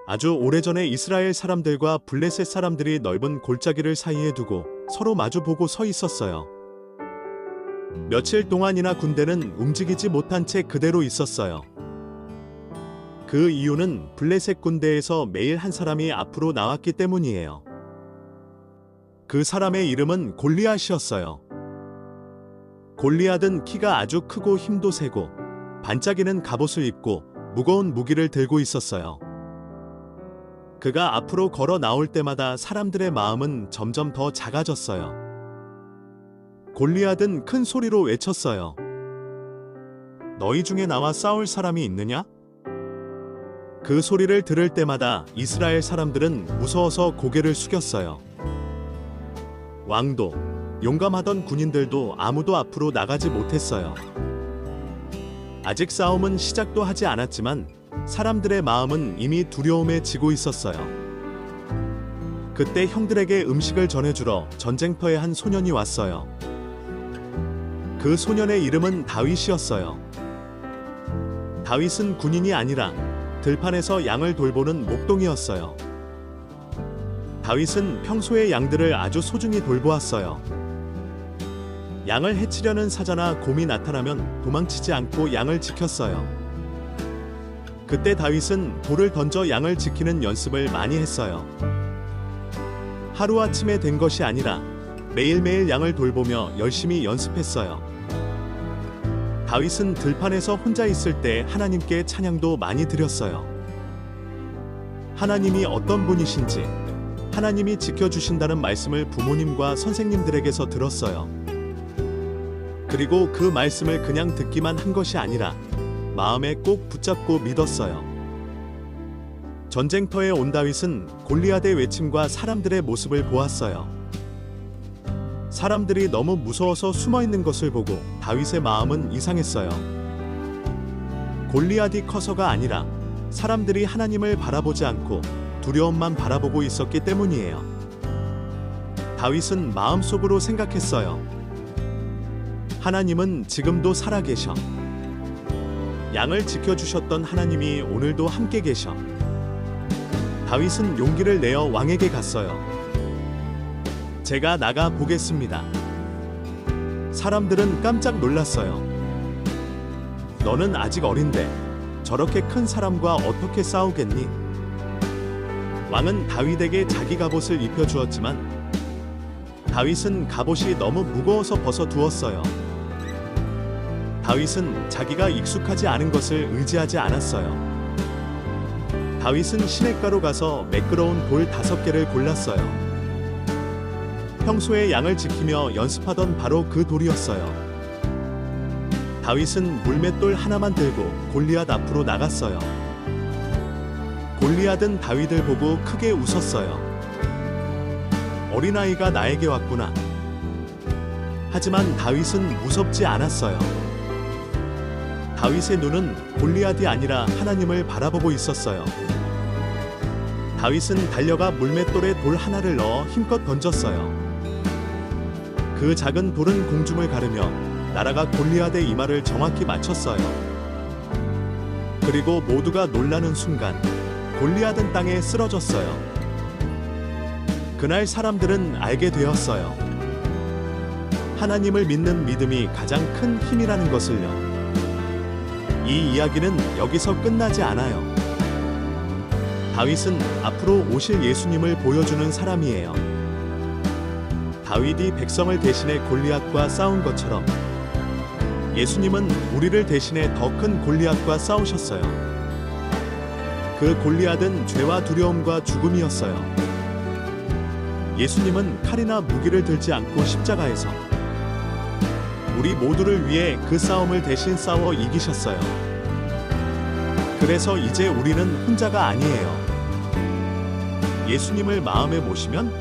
아주 오래전에 이스라엘 사람들과 블레셋 사람들이 넓은 골짜기를 사이에 두고 서로 마주보고 서 있었어요. 며칠 동안이나 군대는 움직이지 못한 채 그대로 있었어요. 그 이유는 블레셋 군대에서 매일 한 사람이 앞으로 나왔기 때문이에요. 그 사람의 이름은 골리앗이었어요. 골리앗은 키가 아주 크고 힘도 세고 반짝이는 갑옷을 입고 무거운 무기를 들고 있었어요. 그가 앞으로 걸어 나올 때마다 사람들의 마음은 점점 더 작아졌어요. 골리앗은 큰 소리로 외쳤어요. 너희 중에 나와 싸울 사람이 있느냐? 그 소리를 들을 때마다 이스라엘 사람들은 무서워서 고개를 숙였어요. 왕도, 용감하던 군인들도 아무도 앞으로 나가지 못했어요. 아직 싸움은 시작도 하지 않았지만 사람들의 마음은 이미 두려움에 지고 있었어요. 그때 형들에게 음식을 전해주러 전쟁터에 한 소년이 왔어요. 그 소년의 이름은 다윗이었어요. 다윗은 군인이 아니라 들판에서 양을 돌보는 목동이었어요. 다윗은 평소에 양들을 아주 소중히 돌보았어요. 양을 해치려는 사자나 곰이 나타나면 도망치지 않고 양을 지켰어요. 그때 다윗은 돌을 던져 양을 지키는 연습을 많이 했어요. 하루아침에 된 것이 아니라 매일매일 양을 돌보며 열심히 연습했어요. 다윗은 들판에서 혼자 있을 때 하나님께 찬양도 많이 드렸어요. 하나님이 어떤 분이신지, 하나님이 지켜주신다는 말씀을 부모님과 선생님들에게서 들었어요. 그리고 그 말씀을 그냥 듣기만 한 것이 아니라 마음에 꼭 붙잡고 믿었어요. 전쟁터에 온 다윗은 골리앗의 외침과 사람들의 모습을 보았어요. 사람들이 너무 무서워서 숨어 있는 것을 보고 다윗의 마음은 이상했어요. 골리앗이 커서가 아니라 사람들이 하나님을 바라보지 않고 두려움만 바라보고 있었기 때문이에요. 다윗은 마음속으로 생각했어요. 하나님은 지금도 살아계셔. 양을 지켜주셨던 하나님이 오늘도 함께 계셔. 다윗은 용기를 내어 왕에게 갔어요. 제가 나가 보겠습니다. 사람들은 깜짝 놀랐어요. 너는 아직 어린데 저렇게 큰 사람과 어떻게 싸우겠니? 왕은 다윗에게 자기 갑옷을 입혀주었지만 다윗은 갑옷이 너무 무거워서 벗어두었어요. 다윗은 자기가 익숙하지 않은 것을 의지하지 않았어요. 다윗은 시냇가로 가서 매끄러운 돌 5개를 골랐어요. 평소에 양을 지키며 연습하던 바로 그 돌이었어요. 다윗은 물맷돌 하나만 들고 골리앗 앞으로 나갔어요. 골리앗은 다윗을 보고 크게 웃었어요. 어린아이가 나에게 왔구나. 하지만 다윗은 무섭지 않았어요. 다윗의 눈은 골리앗이 아니라 하나님을 바라보고 있었어요. 다윗은 달려가 물맷돌에 돌 하나를 넣어 힘껏 던졌어요. 그 작은 돌은 공중을 가르며 날아가 골리앗의 이마를 정확히 맞췄어요. 그리고 모두가 놀라는 순간 골리앗은 땅에 쓰러졌어요. 그날 사람들은 알게 되었어요. 하나님을 믿는 믿음이 가장 큰 힘이라는 것을요. 이 이야기는 여기서 끝나지 않아요. 다윗은 앞으로 오실 예수님을 보여주는 사람이에요. 다윗이 백성을 대신해 골리앗과 싸운 것처럼 예수님은 우리를 대신해 더 큰 골리앗과 싸우셨어요. 그 골리앗은 죄와 두려움과 죽음이었어요. 예수님은 칼이나 무기를 들지 않고 십자가에서 우리 모두를 위해 그 싸움을 대신 싸워 이기셨어요. 그래서 이제 우리는 혼자가 아니에요. 예수님을 마음에 모시면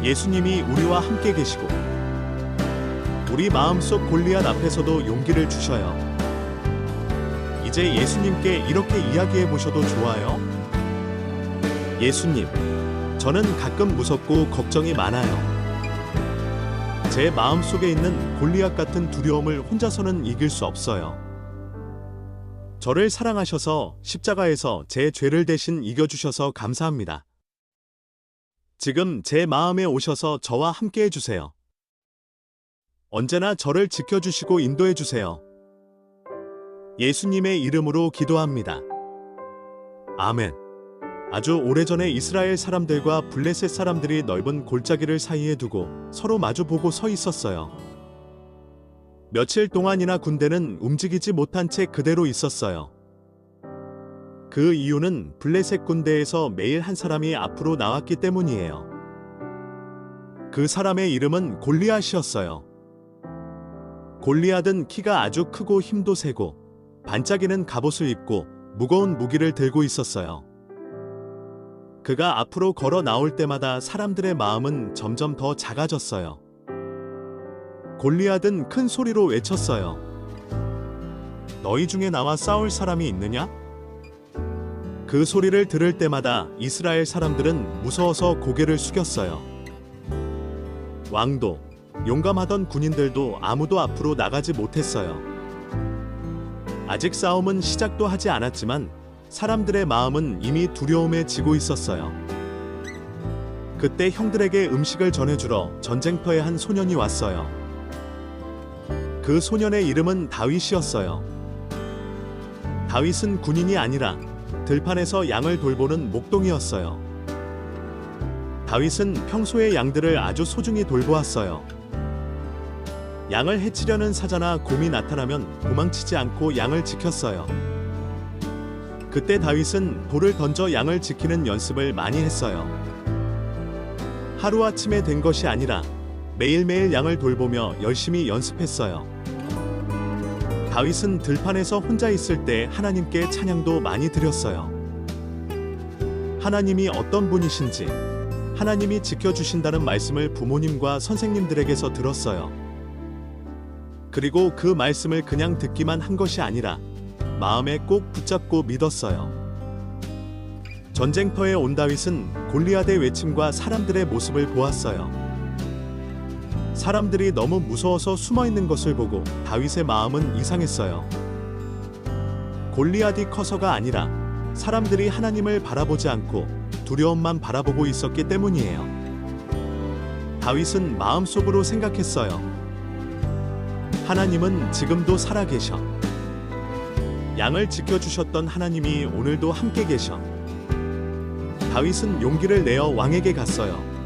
예수님이 우리와 함께 계시고 우리 마음속 골리앗 앞에서도 용기를 주셔요. 이제 예수님께 이렇게 이야기해 보셔도 좋아요. 예수님, 저는 가끔 무섭고 걱정이 많아요. 제 마음속에 있는 골리앗 같은 두려움을 혼자서는 이길 수 없어요. 저를 사랑하셔서 십자가에서 제 죄를 대신 이겨주셔서 감사합니다. 지금 제 마음에 오셔서 저와 함께 해주세요. 언제나 저를 지켜주시고 인도해주세요. 예수님의 이름으로 기도합니다. 아멘. 아주 오래전에 이스라엘 사람들과 블레셋 사람들이 넓은 골짜기를 사이에 두고 서로 마주보고 서 있었어요. 며칠 동안이나 군대는 움직이지 못한 채 그대로 있었어요. 그 이유는 블레셋 군대에서 매일 한 사람이 앞으로 나왔기 때문이에요. 그 사람의 이름은 골리앗이었어요. 골리앗은 키가 아주 크고 힘도 세고 반짝이는 갑옷을 입고 무거운 무기를 들고 있었어요. 그가 앞으로 걸어 나올 때마다 사람들의 마음은 점점 더 작아졌어요. 골리앗은 큰 소리로 외쳤어요. 너희 중에 나와 싸울 사람이 있느냐? 그 소리를 들을 때마다 이스라엘 사람들은 무서워서 고개를 숙였어요. 왕도, 용감하던 군인들도 아무도 앞으로 나가지 못했어요. 아직 싸움은 시작도 하지 않았지만 사람들의 마음은 이미 두려움에 지고 있었어요. 그때 형들에게 음식을 전해주러 전쟁터에 한 소년이 왔어요. 그 소년의 이름은 다윗이었어요. 다윗은 군인이 아니라 들판에서 양을 돌보는 목동이었어요. 다윗은 평소에 양들을 아주 소중히 돌보았어요. 양을 해치려는 사자나 곰이 나타나면 도망치지 않고 양을 지켰어요. 그때 다윗은 돌을 던져 양을 지키는 연습을 많이 했어요. 하루아침에 된 것이 아니라 매일매일 양을 돌보며 열심히 연습했어요. 다윗은 들판에서 혼자 있을 때 하나님께 찬양도 많이 드렸어요. 하나님이 어떤 분이신지, 하나님이 지켜주신다는 말씀을 부모님과 선생님들에게서 들었어요. 그리고 그 말씀을 그냥 듣기만 한 것이 아니라 마음에 꼭 붙잡고 믿었어요. 전쟁터에 온 다윗은 골리앗의 외침과 사람들의 모습을 보았어요. 사람들이 너무 무서워서 숨어 있는 것을 보고 다윗의 마음은 이상했어요. 골리앗이 커서가 아니라 사람들이 하나님을 바라보지 않고 두려움만 바라보고 있었기 때문이에요. 다윗은 마음속으로 생각했어요. 하나님은 지금도 살아계셔. 양을 지켜주셨던 하나님이 오늘도 함께 계셔. 다윗은 용기를 내어 왕에게 갔어요.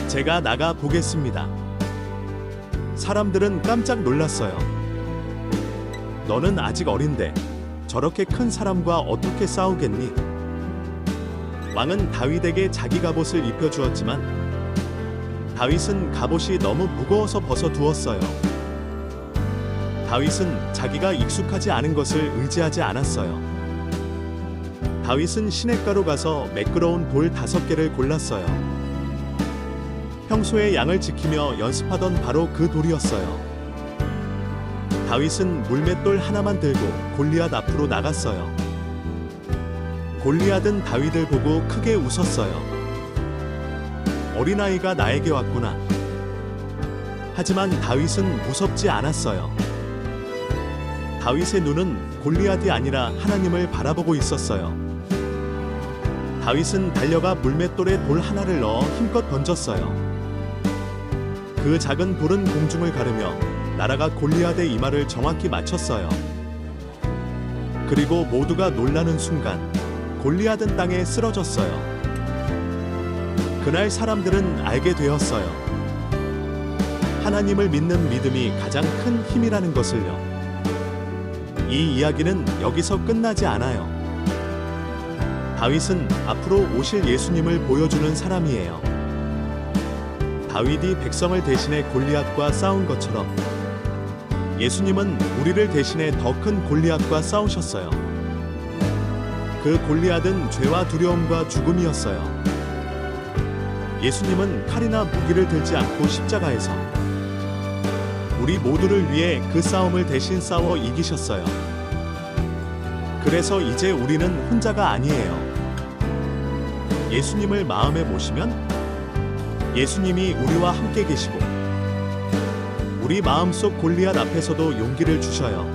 제가 나가 보겠습니다. 사람들은 깜짝 놀랐어요. 너는 아직 어린데 저렇게 큰 사람과 어떻게 싸우겠니? 왕은 다윗에게 자기 갑옷을 입혀주었지만 다윗은 갑옷이 너무 무거워서 벗어두었어요. 다윗은 자기가 익숙하지 않은 것을 의지하지 않았어요. 다윗은 시냇가로 가서 매끄러운 돌 5개를 골랐어요. 평소에 양을 지키며 연습하던 바로 그 돌이었어요. 다윗은 물맷돌 하나만 들고 골리앗 앞으로 나갔어요. 골리앗은 다윗을 보고 크게 웃었어요. 어린아이가 나에게 왔구나. 하지만 다윗은 무섭지 않았어요. 다윗의 눈은 골리앗이 아니라 하나님을 바라보고 있었어요. 다윗은 달려가 물맷돌에 돌 하나를 넣어 힘껏 던졌어요. 그 작은 돌은 공중을 가르며 날아가 골리앗의 이마를 정확히 맞췄어요. 그리고 모두가 놀라는 순간 골리앗은 땅에 쓰러졌어요. 그날 사람들은 알게 되었어요. 하나님을 믿는 믿음이 가장 큰 힘이라는 것을요. 이 이야기는 여기서 끝나지 않아요. 다윗은 앞으로 오실 예수님을 보여주는 사람이에요. 다윗이 백성을 대신해 골리앗과 싸운 것처럼 예수님은 우리를 대신해 더 큰 골리앗과 싸우셨어요. 그 골리앗은 죄와 두려움과 죽음이었어요. 예수님은 칼이나 무기를 들지 않고 십자가에서 우리 모두를 위해 그 싸움을 대신 싸워 이기셨어요. 그래서 이제 우리는 혼자가 아니에요. 예수님을 마음에 모시면 예수님이 우리와 함께 계시고 우리 마음속 골리앗 앞에서도 용기를 주셔요.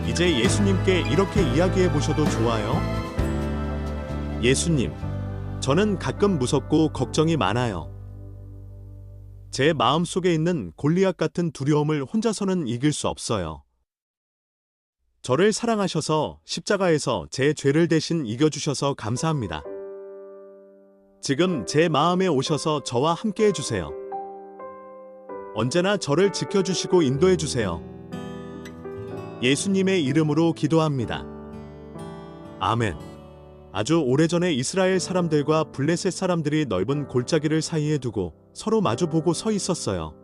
이제 예수님께 이렇게 이야기해 보셔도 좋아요. 예수님, 저는 가끔 무섭고 걱정이 많아요. 제 마음 속에 있는 골리앗 같은 두려움을 혼자서는 이길 수 없어요. 저를 사랑하셔서 십자가에서 제 죄를 대신 이겨주셔서 감사합니다. 지금 제 마음에 오셔서 저와 함께 해주세요. 언제나 저를 지켜주시고 인도해주세요. 예수님의 이름으로 기도합니다. 아멘. 아주 오래전에 이스라엘 사람들과 블레셋 사람들이 넓은 골짜기를 사이에 두고 서로 마주보고 서 있었어요.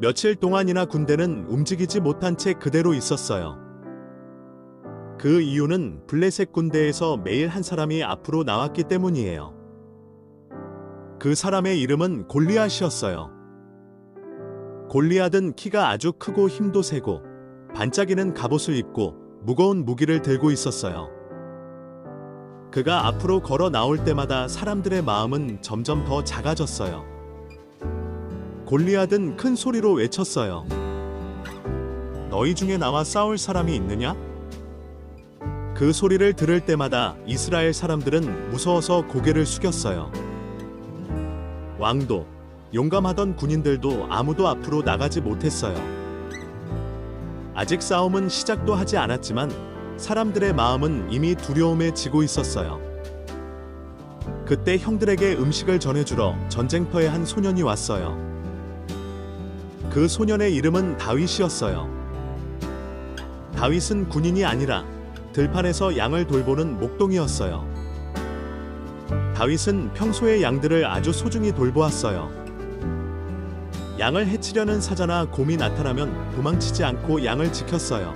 며칠 동안이나 군대는 움직이지 못한 채 그대로 있었어요. 그 이유는 블레셋 군대에서 매일 한 사람이 앞으로 나왔기 때문이에요. 그 사람의 이름은 골리앗이었어요. 골리앗은 키가 아주 크고 힘도 세고 반짝이는 갑옷을 입고 무거운 무기를 들고 있었어요. 그가 앞으로 걸어 나올 때마다 사람들의 마음은 점점 더 작아졌어요. 골리앗은 큰 소리로 외쳤어요. 너희 중에 나와 싸울 사람이 있느냐? 그 소리를 들을 때마다 이스라엘 사람들은 무서워서 고개를 숙였어요. 왕도, 용감하던 군인들도 아무도 앞으로 나가지 못했어요. 아직 싸움은 시작도 하지 않았지만 사람들의 마음은 이미 두려움에 지고 있었어요. 그때 형들에게 음식을 전해주러 전쟁터에 한 소년이 왔어요. 그 소년의 이름은 다윗이었어요. 다윗은 군인이 아니라 들판에서 양을 돌보는 목동이었어요. 다윗은 평소에 양들을 아주 소중히 돌보았어요. 양을 해치려는 사자나 곰이 나타나면 도망치지 않고 양을 지켰어요.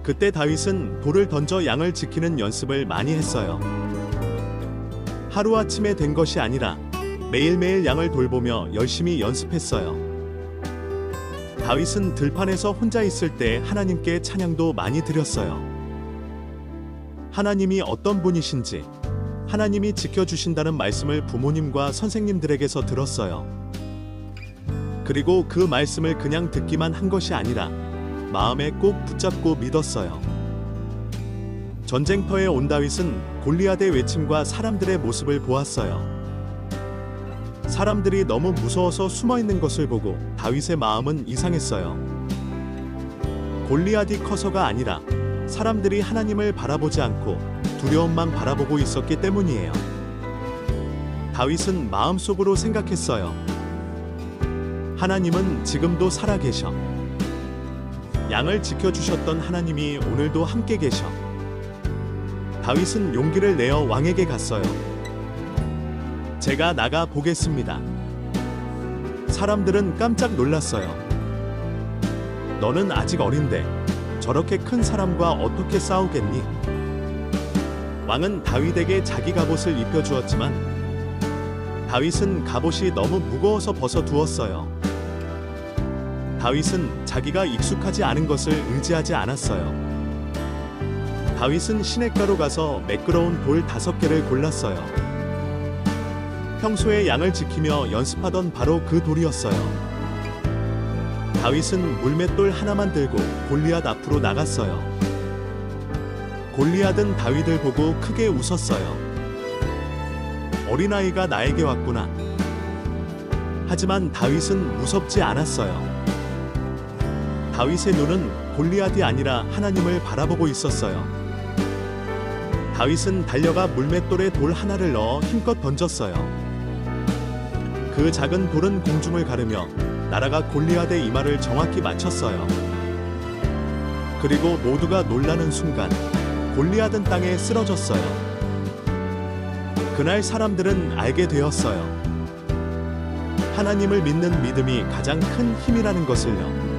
그때 다윗은 돌을 던져 양을 지키는 연습을 많이 했어요. 하루아침에 된 것이 아니라 매일매일 양을 돌보며 열심히 연습했어요. 다윗은 들판에서 혼자 있을 때 하나님께 찬양도 많이 드렸어요. 하나님이 어떤 분이신지, 하나님이 지켜주신다는 말씀을 부모님과 선생님들에게서 들었어요. 그리고 그 말씀을 그냥 듣기만 한 것이 아니라 마음에 꼭 붙잡고 믿었어요. 전쟁터에 온 다윗은 골리앗의 외침과 사람들의 모습을 보았어요. 사람들이 너무 무서워서 숨어 있는 것을 보고 다윗의 마음은 이상했어요. 골리앗이 커서가 아니라 사람들이 하나님을 바라보지 않고 두려움만 바라보고 있었기 때문이에요. 다윗은 마음속으로 생각했어요. 하나님은 지금도 살아계셔. 양을 지켜주셨던 하나님이 오늘도 함께 계셔. 다윗은 용기를 내어 왕에게 갔어요. 제가 나가 보겠습니다. 사람들은 깜짝 놀랐어요. 너는 아직 어린데 저렇게 큰 사람과 어떻게 싸우겠니? 왕은 다윗에게 자기 갑옷을 입혀주었지만 다윗은 갑옷이 너무 무거워서 벗어두었어요. 다윗은 자기가 익숙하지 않은 것을 의지하지 않았어요. 다윗은 시냇가로 가서 매끄러운 돌 5개를 골랐어요. 평소에 양을 지키며 연습하던 바로 그 돌이었어요. 다윗은 물맷돌 하나만 들고 골리앗 앞으로 나갔어요. 골리앗은 다윗을 보고 크게 웃었어요. 어린아이가 나에게 왔구나. 하지만 다윗은 무섭지 않았어요. 다윗의 눈은 골리앗이 아니라 하나님을 바라보고 있었어요. 다윗은 달려가 물맷돌에 돌 하나를 넣어 힘껏 던졌어요. 그 작은 돌은 공중을 가르며 날아가 골리앗의 이마를 정확히 맞췄어요. 그리고 모두가 놀라는 순간 골리앗은 땅에 쓰러졌어요. 그날 사람들은 알게 되었어요. 하나님을 믿는 믿음이 가장 큰 힘이라는 것을요.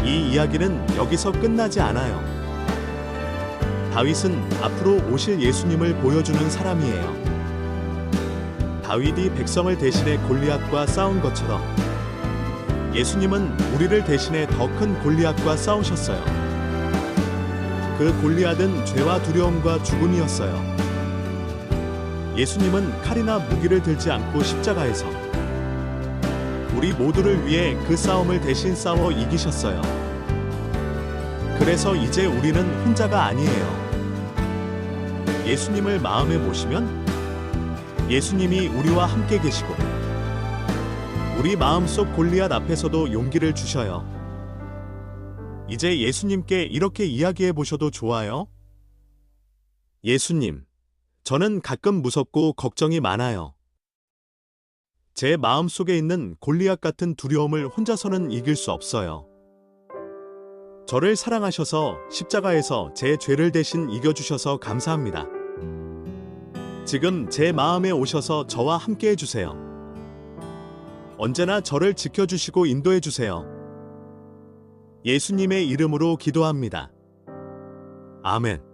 이 이야기는 여기서 끝나지 않아요. 다윗은 앞으로 오실 예수님을 보여주는 사람이에요. 다윗이 백성을 대신해 골리앗과 싸운 것처럼 예수님은 우리를 대신해 더 큰 골리앗과 싸우셨어요. 그 골리앗은 죄와 두려움과 죽음이었어요. 예수님은 칼이나 무기를 들지 않고 십자가에서 우리 모두를 위해 그 싸움을 대신 싸워 이기셨어요. 그래서 이제 우리는 혼자가 아니에요. 예수님을 마음에 모시면 예수님이 우리와 함께 계시고 우리 마음속 골리앗 앞에서도 용기를 주셔요. 이제 예수님께 이렇게 이야기해 보셔도 좋아요. 예수님, 저는 가끔 무섭고 걱정이 많아요. 제 마음속에 있는 골리앗 같은 두려움을 혼자서는 이길 수 없어요. 저를 사랑하셔서 십자가에서 제 죄를 대신 이겨주셔서 감사합니다. 지금 제 마음에 오셔서 저와 함께 해주세요. 언제나 저를 지켜주시고 인도해주세요. 예수님의 이름으로 기도합니다. 아멘.